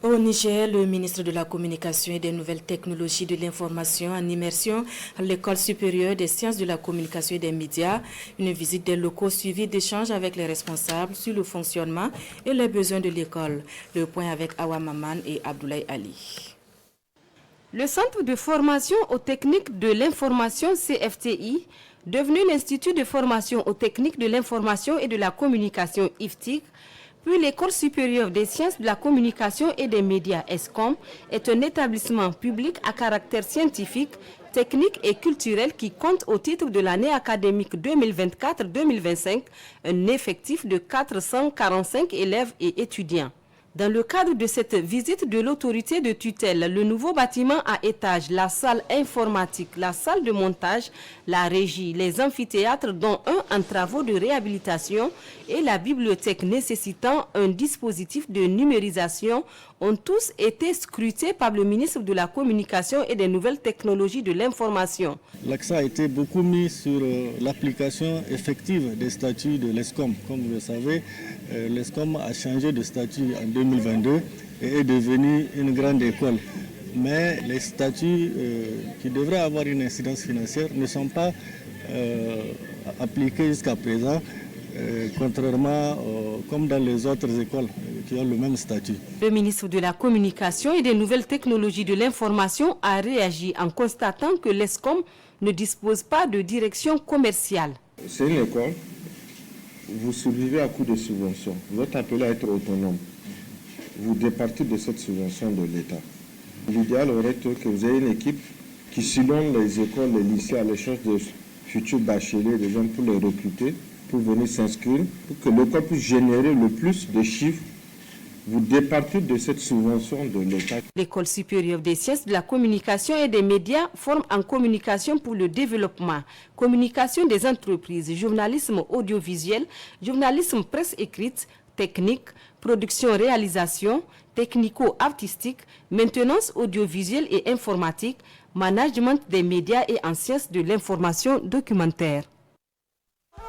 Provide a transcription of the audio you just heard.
Au Niger, le ministre de la Communication et des Nouvelles Technologies de l'Information en immersion à l'École supérieure des sciences de la communication et des médias, une visite des locaux suivie d'échanges avec les responsables sur le fonctionnement et les besoins de l'école. Le point avec Awa Maman et Abdoulaye Ali. Le Centre de formation aux techniques de l'information CFTI, devenu l'Institut de formation aux techniques de l'information et de la communication IFTIC, puis l'École supérieure des sciences de la communication et des médias ESCOM, est un établissement public à caractère scientifique, technique et culturel qui compte au titre de l'année académique 2024-2025 un effectif de 445 élèves et étudiants. Dans le cadre de cette visite de l'autorité de tutelle, le nouveau bâtiment à étage, la salle informatique, la salle de montage, la régie, les amphithéâtres dont un en travaux de réhabilitation et la bibliothèque nécessitant un dispositif de numérisation ont tous été scrutés par le ministre de la Communication et des Nouvelles Technologies de l'Information. L'accent a été beaucoup mis sur l'application effective des statuts de l'ESCOM. Comme vous le savez, l'ESCOM a changé de statut en 2022 et est devenue une grande école. Mais les statuts qui devraient avoir une incidence financière ne sont pas appliqués jusqu'à présent. Contrairement comme dans les autres écoles qui ont le même statut. Le ministre de la Communication et des Nouvelles Technologies de l'Information a réagi en constatant que l'ESCOM ne dispose pas de direction commerciale. C'est une école, vous survivez à coup de subventions, vous êtes appelé à être autonome, vous départez de cette subvention de l'État. L'idéal aurait été que vous ayez une équipe qui sillonne les écoles, les lycées à la recherche de futurs bacheliers, des jeunes pour les recruter, pour venir s'inscrire, pour que l'école puisse générer le plus de chiffres. Vous départez de cette subvention de l'État. L'École supérieure des sciences de la communication et des médias forme en communication pour le développement, communication des entreprises, journalisme audiovisuel, journalisme presse écrite, technique, production-réalisation, technico-artistique, maintenance audiovisuelle et informatique, management des médias et en sciences de l'information documentaire.